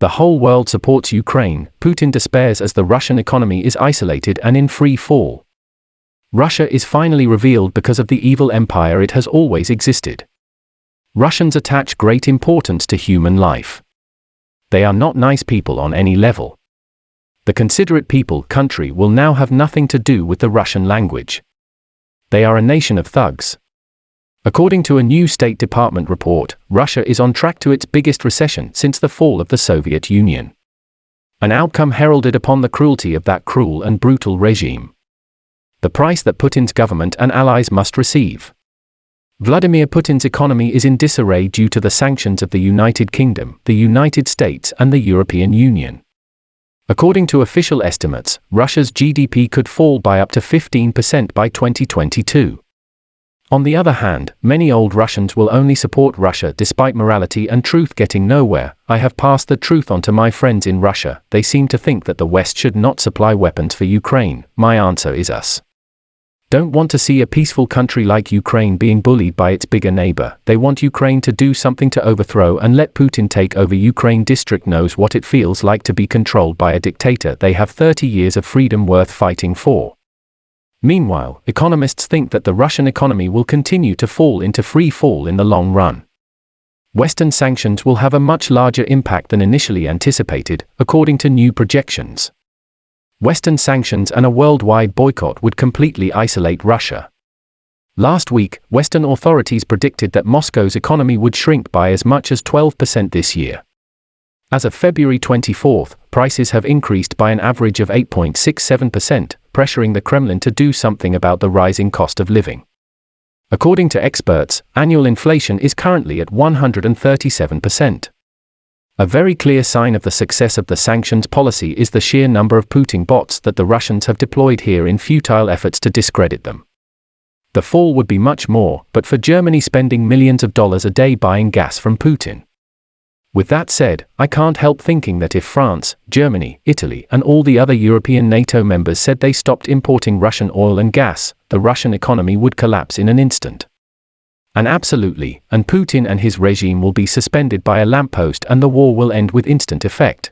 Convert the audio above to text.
The whole world supports Ukraine. Putin despairs as the Russian economy is isolated and in free fall. Russia is finally revealed because of the evil empire it has always existed. Russians attach great importance to human life. They are not nice people on any level. The considerate people country will now have nothing to do with the Russian language. They are a nation of thugs. According to a new State Department report, Russia is on track to its biggest recession since the fall of the Soviet Union. An outcome heralded upon the cruelty of that cruel and brutal regime. The price that Putin's government and allies must receive. Vladimir Putin's economy is in disarray due to the sanctions of the United Kingdom, the United States, and the European Union. According to official estimates, Russia's GDP could fall by up to 15% by 2022. On the other hand, many old Russians will only support Russia despite morality and truth getting nowhere. I have passed the truth on to my friends in Russia. They seem to think that the West should not supply weapons for Ukraine. My answer is us. Don't want to see a peaceful country like Ukraine being bullied by its bigger neighbor. They want Ukraine to do something to overthrow and let Putin take over Ukraine. District knows what it feels like to be controlled by a dictator. They have 30 years of freedom worth fighting for. Meanwhile, economists think that the Russian economy will continue to fall into free fall in the long run. Western sanctions will have a much larger impact than initially anticipated, according to new projections. Western sanctions and a worldwide boycott would completely isolate Russia. Last week, Western authorities predicted that Moscow's economy would shrink by as much as 12% this year. As of February 24, prices have increased by an average of 8.67%, pressuring the Kremlin to do something about the rising cost of living. According to experts, annual inflation is currently at 137%. A very clear sign of the success of the sanctions policy is the sheer number of Putin bots that the Russians have deployed here in futile efforts to discredit them. The fall would be much more, but for Germany spending millions of dollars a day buying gas from Putin. With that said, I can't help thinking that if France, Germany, Italy, and all the other European NATO members said they stopped importing Russian oil and gas, the Russian economy would collapse in an instant. And absolutely, and Putin and his regime will be suspended by a lamppost and the war will end with instant effect.